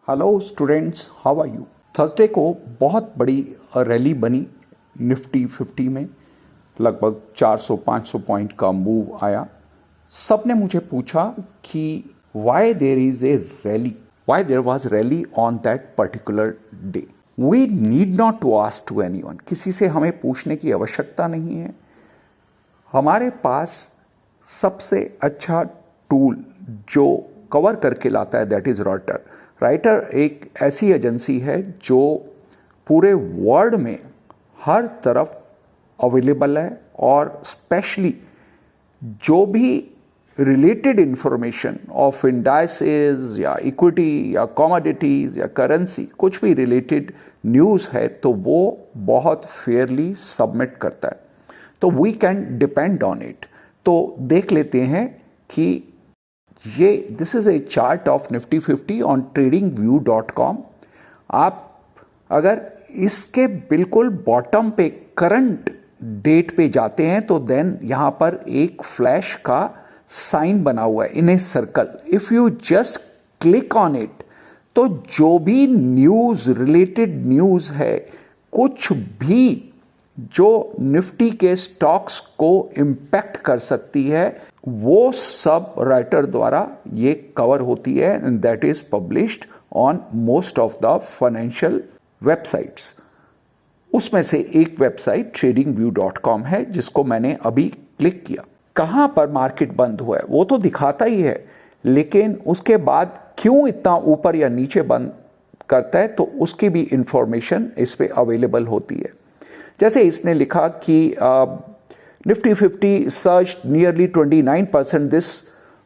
Hello students, how are you. Thursday को बहुत बड़ी रैली बनी निफ्टी 50 में, लगभग 400-500 पॉइंट का मूव आया। सबने मुझे पूछा कि why there is a rally, why there was rally on that particular day. We need not to ask to anyone, किसी से हमें पूछने की आवश्यकता नहीं है। हमारे पास सबसे अच्छा टूल जो कवर करके लाता है दैट इज रॉयटर। राइटर एक ऐसी एजेंसी है जो पूरे वर्ल्ड में हर तरफ अवेलेबल है और स्पेशली जो भी रिलेटेड इंफॉर्मेशन ऑफ इंडाइसेस या इक्विटी या कमोडिटीज या करेंसी, कुछ भी रिलेटेड न्यूज़ है तो वो बहुत फेयरली सबमिट करता है, तो we can depend on it. तो देख लेते हैं कि ये this is a chart of Nifty 50 on tradingview.com। आप अगर इसके बिल्कुल बॉटम पे करंट डेट पे जाते हैं तो देन यहां पर एक फ्लैश का साइन बना हुआ है in a circle. If you just click on it तो जो भी न्यूज रिलेटेड न्यूज है, कुछ भी जो निफ्टी के स्टॉक्स को इंपैक्ट कर सकती है, वो सब राइटर द्वारा ये कवर होती है and that is published on most of the financial websites. उसमें से एक वेबसाइट tradingview.com है जिसको मैंने अभी क्लिक किया। कहां पर मार्केट बंद हुआ है वो तो दिखाता ही है, लेकिन उसके बाद क्यों इतना ऊपर या नीचे बंद करता है तो उसकी भी इंफॉर्मेशन इस पे अवेलेबल होती है। जैसे इसने लिखा कि Nifty 50 surged nearly 29% this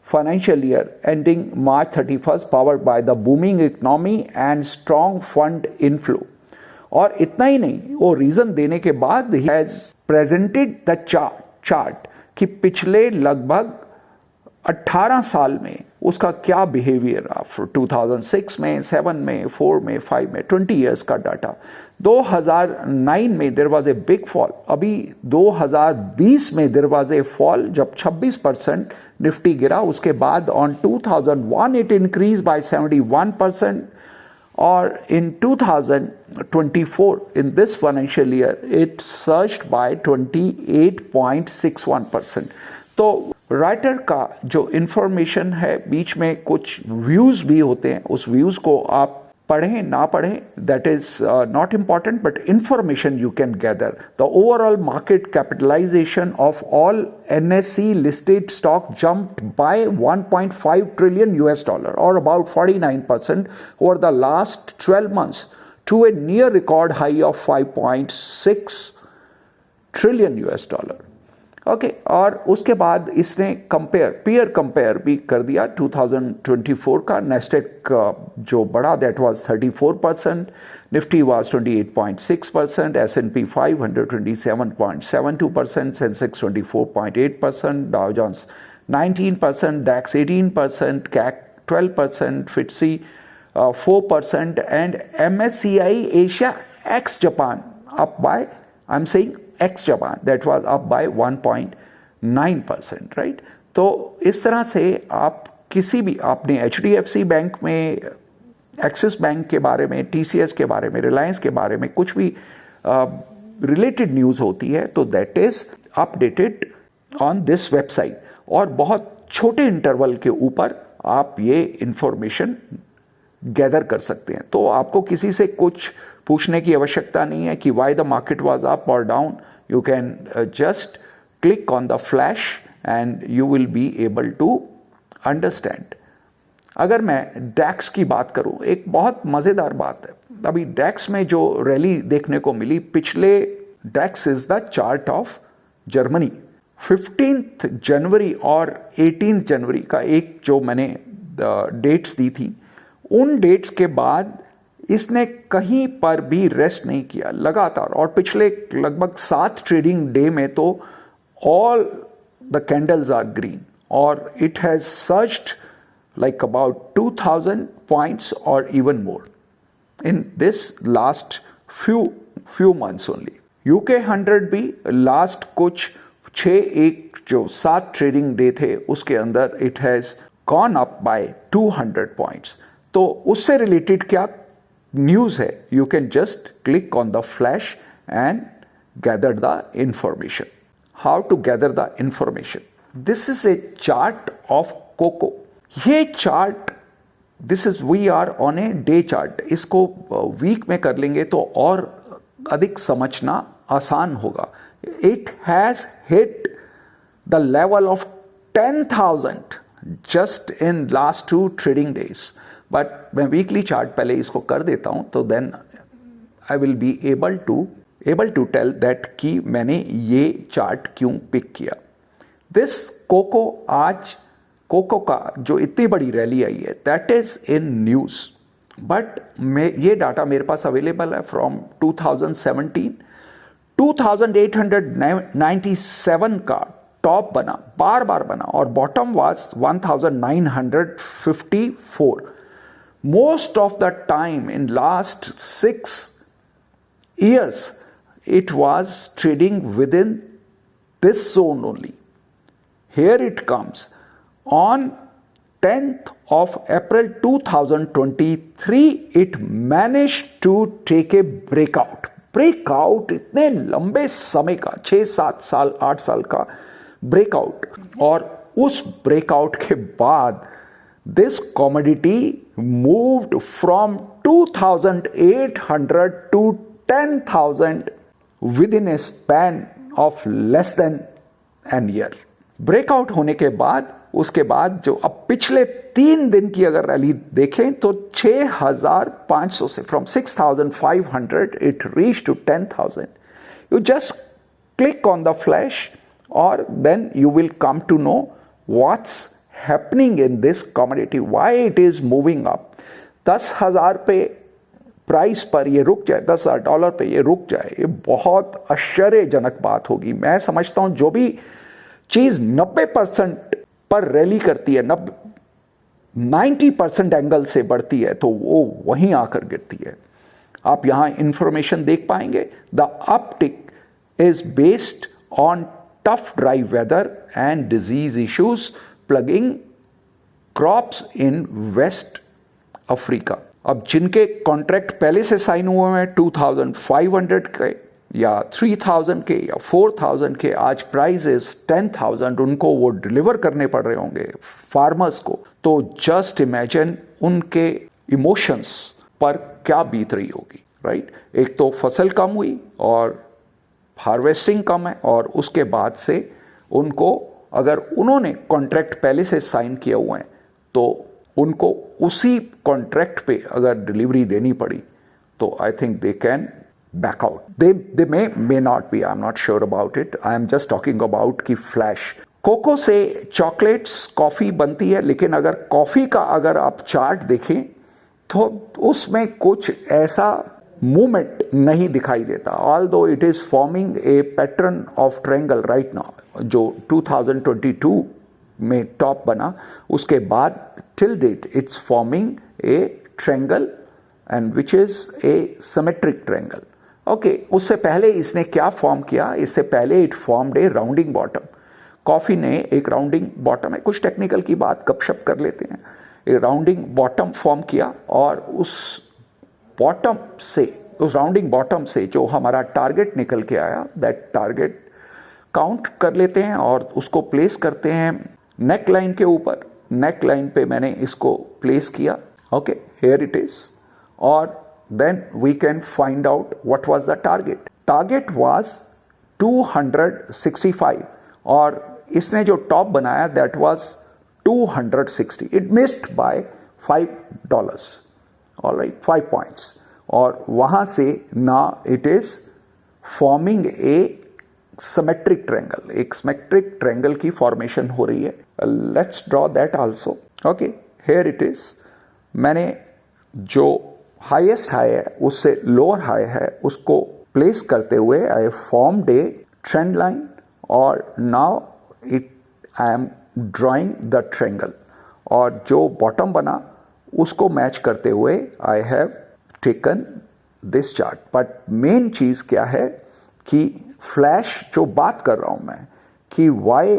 financial year, ending March 31st, powered by the booming economy and strong fund inflow. और इतना ही नहीं, वो रीजन देने के बाद he has presented the chart कि पिछले लगभग 18 साल में उसका क्या बिहेवियर रहा, 2006 में, 7 में, 4 में, 5 में, 20 इयर्स का डाटा। 2009 में there was a big fall, अभी 2020 में देयर वाज ए फॉल जब 26% निफ्टी गिरा। उसके बाद ऑन 2001 इट इंक्रीज बाय 71% और in 2024 in this financial year it surged by 28.61%। तो राइटर का जो इंफॉर्मेशन है, बीच में कुछ व्यूज भी होते हैं, उस व्यूज को आप पढ़ें ना पढ़ें that is not important, but information you can gather. The overall market capitalisation of all NSE listed stock jumped by 1.5 trillion US dollar or about 49% over the last 12 months to a near record high of 5.6 trillion US dollar। Okay और उसके बाद इसने peer compare भी कर दिया 2024 का। Nasdaq जो बढ़ा that was 34%, Nifty was 28.6%, S&P 500 27.72%, Sensex 24.8%, Dow Jones 19%, DAX 18%, CAC 12%, FTSE 4% and MSCI Asia ex Japan up by, I am saying ex Japan, that was up by 1.9%, right? तो इस तरह से आप किसी भी, आपने HDFC बैंक में, एक्सिस बैंक के बारे में, TCS के बारे में, रिलायंस के बारे में कुछ भी रिलेटेड न्यूज़ होती है तो that is updated on this website, और बहुत छोटे इंटरवल के ऊपर आप ये इंफॉर्मेशन गैदर कर सकते हैं। तो आपको किसी से कुछ पूछने की आवश्यकता नहीं है कि why the market was up और down. You can just click on the flash and you will be able to understand। अगर मैं डैक्स की बात करूं, एक बहुत मजेदार बात है, अभी डैक्स में जो रैली देखने को मिली, पिछले DAX is the chart of Germany. 15 जनवरी और 18 जनवरी का एक जो मैंने डेट्स दी थी, उन डेट्स के बाद इसने कहीं पर भी रेस्ट नहीं किया, लगातार। और पिछले लगभग 7 ट्रेडिंग डे में तो all the candles are green और it has surged like about 2000 points और even more in this last few months only. UK 100 भी लास्ट कुछ 7 ट्रेडिंग डे थे उसके अंदर it has gone up by 200 points. तो उससे रिलेटेड क्या न्यूज़ है, you can just click on the flash and gather the information. How to gather the information? This is a chart of cocoa. ये chart, this is, we are on a day chart. इसको week में कर लेंगे तो और अधिक समझना आसान होगा. It has hit the level of 10,000 just in last 2 trading days. But मैं वीकली चार्ट पहले इसको कर देता हूं, तो then I will be able to tell that कि मैंने ये चार्ट क्यों पिक किया. दिस कोको, आज कोको का जो इतनी बड़ी रैली आई है, that is in news. But ये डाटा मेरे पास अवेलेबल है फ्रॉम 2017. 2897 का टॉप बना, बार बार बना, और bottom was 1954. Most of the time in last 6 years it was trading within this zone only. Here it comes on 10th of April 2023. It managed to take a breakout. इतने लंबे समय का, 6-7 साल 8 साल का ब्रेकआउट. और उस ब्रेकआउट के बाद this commodity moved from 2,800 to 10,000 within a span of less than an year. Breakout होने के बाद, उसके बाद जो अब पिछले 3 दिन की अगर रैली देखें तो 6,500 से, from 6,500 it reach to 10,000. You just click on the flash और then you will come to know what's happening in this commodity, why it is moving up. 10,000 पे प्राइस पर ये रुक जाए, $10,000 पे ये रुक जाए, ये बहुत आश्चर्यजनक बात होगी. मैं समझता हूं जो भी चीज 90% पर रैली करती है, 90% एंगल से बढ़ती है, तो वो वहीं आकर गिरती है. आप यहां इंफॉर्मेशन देख पाएंगे. The uptick is based on tough dry weather and disease issues plaguing crops in West Africa. अब जिनके कॉन्ट्रैक्ट पहले से साइन हुए हैं 2,500 के या 3,000 के या 4,000 के, आज प्राइस इज 10,000, उनको वो डिलीवर करने पड़ रहे होंगे फार्मर्स को. तो जस्ट इमेजिन उनके इमोशंस पर क्या बीत रही होगी, राइट. एक तो फसल कम हुई और हार्वेस्टिंग कम है, और उसके बाद से उनको, अगर उन्होंने कॉन्ट्रैक्ट पहले से साइन किए हुए हैं तो उनको उसी कॉन्ट्रैक्ट पे अगर डिलीवरी देनी पड़ी तो I think they can back out. They may not be. I'm not sure about it. I am just talking about कि फ्लैश. कोको से चॉकलेट्स, कॉफी बनती है, लेकिन अगर कॉफी का अगर आप चार्ट देखें तो उसमें कुछ ऐसा मूवमेंट नहीं दिखाई देता. Although it is forming a pattern of triangle right now, जो 2022 में टॉप बना, उसके बाद till date it's forming a triangle and which is a symmetric triangle. Okay, उससे पहले इसने क्या फॉर्म किया? इससे पहले it formed A rounding bottom. Coffee ने एक राउंडिंग बॉटम है, कुछ टेक्निकल की बात गपशप कर लेते हैं, एक राउंडिंग बॉटम फॉर्म किया, और उस बॉटम से, उस राउंडिंग बॉटम से जो हमारा टारगेट निकल के आया, दैट टारगेट काउंट कर लेते हैं और उसको प्लेस करते हैं नेक लाइन के ऊपर. नेक लाइन पे मैंने इसको प्लेस किया. Okay, here it is. और then we can find out what was the target. Target was 265 और इसने जो टॉप बनाया that was 260. It missed by $5. All right, 5 points. और वहां से now it is forming a symmetric triangle. एक symmetric triangle की formation हो रही है. Let's draw that also. Okay, here it is. मैंने जो हाईएस्ट हाई है उससे लोअर हाई है उसको प्लेस करते हुए I formed a trend line, और now I am drawing the triangle, और जो बॉटम बना उसको मैच करते हुए I have taken this chart. But main चीज क्या है कि फ्लैश जो बात कर रहा हूं मैं कि why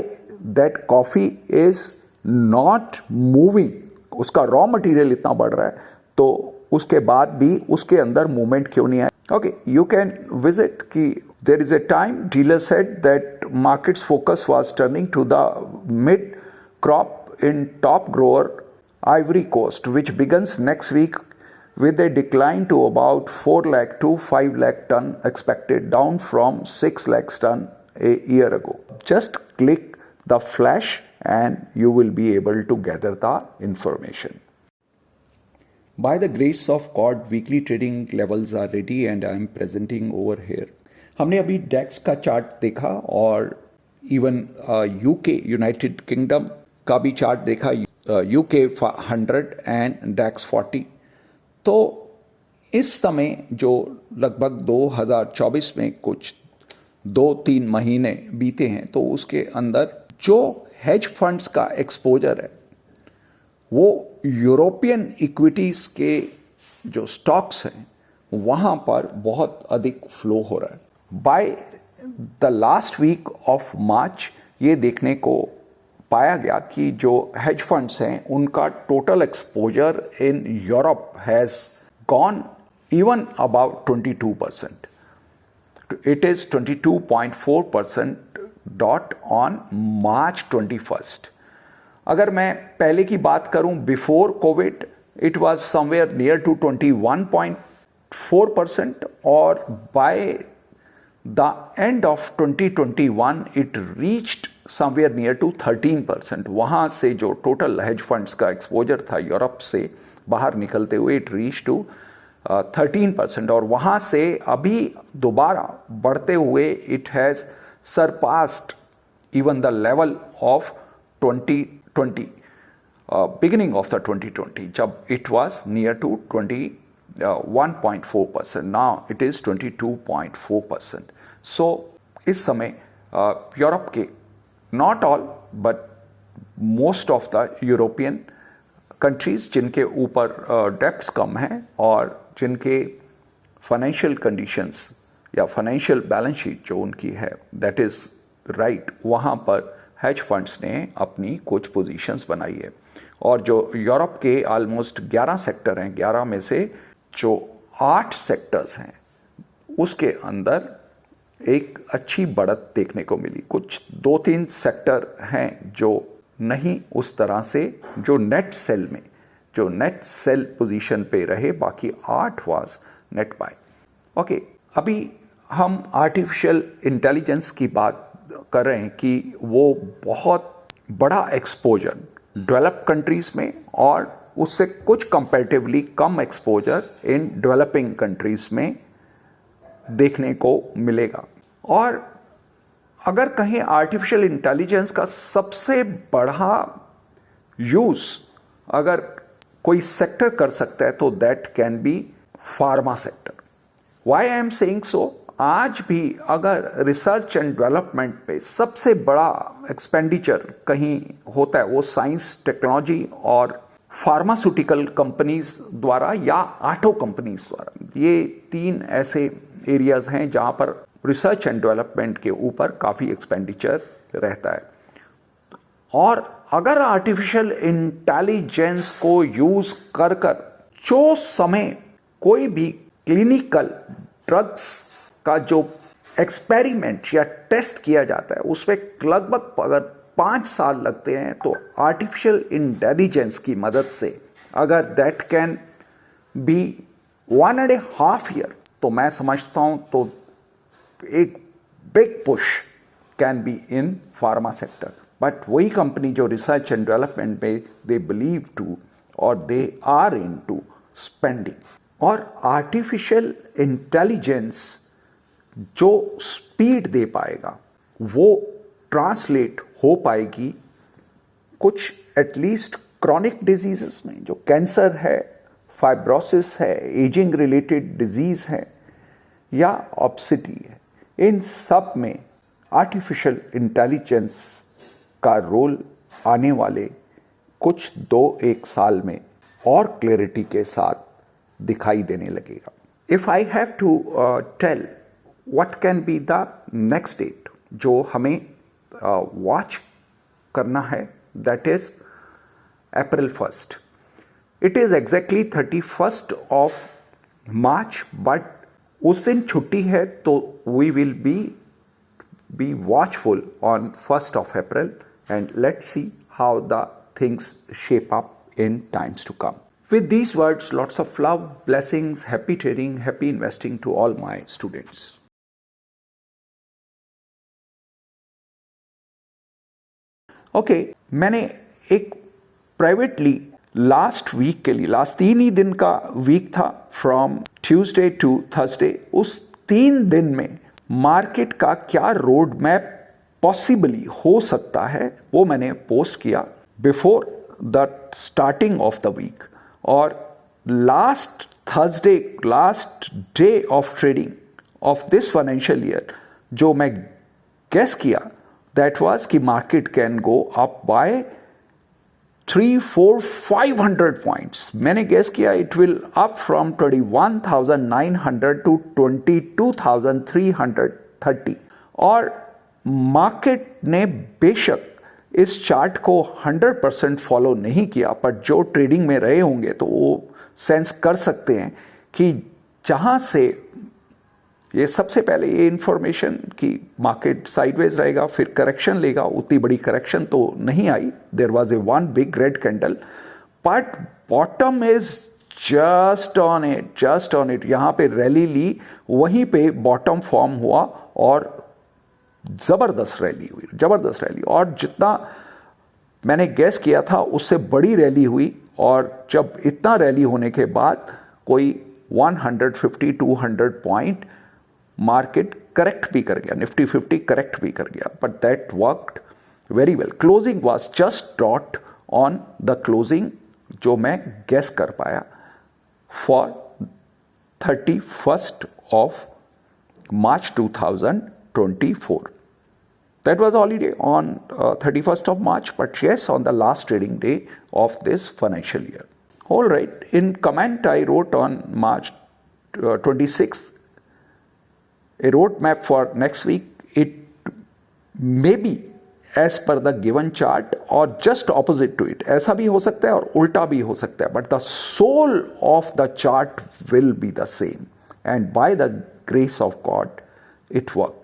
that coffee is not moving उसका रॉ मटेरियल इतना बढ़ रहा है, तो उसके बाद भी उसके अंदर मूवमेंट क्यों नहीं आया? ओके, यू कैन विजिट कि there is a time dealer said that markets focus was turning to the mid crop in top grower Ivory Coast, which begins next week with a decline to about 4 lakh to 5 lakh ton expected, down from 6 lakh ton a year ago. Just click the flash and you will be able to gather the information. By the grace of God, weekly trading levels are ready and I am presenting over here. हमने अभी डेक्स का chart देखा और even UK United kingdom का भी chart देखा, UK 100 and डेक्स 40। तो इस समय जो लगभग 2024 में कुछ 2-3 महीने बीते हैं, तो उसके अंदर जो हेज फंड्स का एक्सपोजर है वो यूरोपियन इक्विटीज के जो स्टॉक्स हैं वहाँ पर बहुत अधिक फ्लो हो रहा है। By the last week of March ये देखने को पाया गया कि जो हेज फंड्स हैं उनका total exposure in Europe has gone even about 22%. It is 22.4% dot on March 21st. अगर मैं पहले की बात करूं before Covid, it was somewhere near to 21.4% और by the end of 2021 it reached somewhere near to 13%. वहाँ से जो टोटल हेज फंड्स का एक्सपोजर था यूरोप से बाहर निकलते हुए इट रीच टू 13% और वहाँ से अभी दोबारा बढ़ते हुए it has surpassed even the level of 2020, beginning of the 2020 जब it was near to 1.4%. Now it is 22.4%. So इस समय यूरोप के not all but most of the European countries जिनके ऊपर डेप्ट्स कम हैं और जिनके फाइनेंशियल कंडीशंस या फाइनेंशियल बैलेंस शीट जो उनकी है दैट इज राइट, वहाँ पर हेज फंड्स ने अपनी कुछ पोजीशंस बनाई है। और जो यूरोप के ऑलमोस्ट 11 सेक्टर हैं, 11 में से जो 8 सेक्टर्स हैं उसके अंदर एक अच्छी बढ़त देखने को मिली। कुछ 2-3 सेक्टर हैं जो नहीं उस तरह से जो नेट सेल पोजीशन पे रहे, बाकी 8 वाज नेट बाय। ओके, अभी हम आर्टिफिशियल इंटेलिजेंस की बात कर रहे हैं कि वो बहुत बड़ा एक्सपोजर डेवलप्ड कंट्रीज में और उससे कुछ comparatively come exposure in developing countries में देखने को मिलेगा। और अगर कहें आर्टिफिशियल इंटेलिजेंस का सबसे बड़ा यूज अगर कोई सेक्टर कर सकता है तो that can be pharma sector. Why I am saying so, आज भी अगर रिसर्च एंड डेवलपमेंट पे सबसे बड़ा एक्सपेंडिचर कहीं होता है वो साइंस टेक्नोलॉजी और फार्मास्यूटिकल कंपनीज द्वारा या ऑटो कंपनीज द्वारा। ये 3 ऐसे एरियाज हैं जहां पर रिसर्च एंड डेवलपमेंट के ऊपर काफ़ी एक्सपेंडिचर रहता है। और अगर आर्टिफिशियल इंटेलिजेंस को यूज कर जो समय कोई भी क्लिनिकल ड्रग्स का जो एक्सपेरिमेंट या टेस्ट किया जाता है उसमें लगभग अगर 5 साल लगते हैं, तो आर्टिफिशियल इंटेलिजेंस की मदद से अगर दैट कैन बी 1.5 ईयर, तो मैं समझता हूं तो एक big push can be in pharma sector. But वही कंपनी जो रिसर्च एंड डेवलपमेंट में दे बिलीव टू और they are in to spending. और आर्टिफिशियल इंटेलिजेंस जो स्पीड दे पाएगा वो ट्रांसलेट हो पाएगी कुछ एटलीस्ट क्रॉनिक डिजीजेस में, जो कैंसर है, फाइब्रोसिस है, एजिंग रिलेटेड डिजीज है या ऑब्सिटी है। इन सब में आर्टिफिशियल इंटेलिजेंस का रोल आने वाले कुछ 2-1 साल में और क्लैरिटी के साथ दिखाई देने लगेगा। If I have to tell what can be the next date जो हमें वॉच करना है, that is April 1st। It is exactly 31st of March, but उस दिन छुट्टी है तो we will be watchful on 1st of April and let's see how the things shape up in times to come. With these words, lots of love, blessings, happy trading, happy investing to all my students. Okay मैंने एक privately last week के लिए, last 3 ही दिन का week था, from Tuesday to Thursday, उस 3 दिन में मार्केट का क्या रोड मैप पॉसिबली हो सकता है वो मैंने पोस्ट किया before the starting of the week. और last Thursday, last day of trading of this financial year, जो मैं गेस किया दैट वाज कि market can go up by 3, 4, 500 points. मैंने गेस किया it will up from 21,900 to 22,330। और market ने बेशक इस चार्ट को 100% फॉलो नहीं किया, पर जो ट्रेडिंग में रहे होंगे तो वो सेंस कर सकते हैं कि जहां से ये सबसे पहले ये इंफॉर्मेशन कि मार्केट साइडवेज रहेगा, फिर करेक्शन लेगा, उतनी बड़ी करेक्शन तो नहीं आई, there was a one big red candle, but bottom is just on it. यहां पे रैली ली, वहीं पे बॉटम फॉर्म हुआ और जबरदस्त रैली और जितना मैंने गैस किया था उससे बड़ी रैली हुई। और जब इतना रैली होने के बाद कोई 150-200 पॉइंट मार्केट करेक्ट भी कर गया, निफ्टी 50 करेक्ट भी कर गया, but that worked very well. Closing was just dot on the closing जो मैं गेस कर पाया for 31st of March 2024. That was holiday on 31st of March, but yes, on the last trading day of this financial year. All right, in comment I wrote on March 26th, a roadmap for next week. It may be as per the given chart or just opposite to it. ऐसा भी हो सकता है और उल्टा भी हो सकता है, but the soul of the chart will be the same, and by the grace of God, it worked.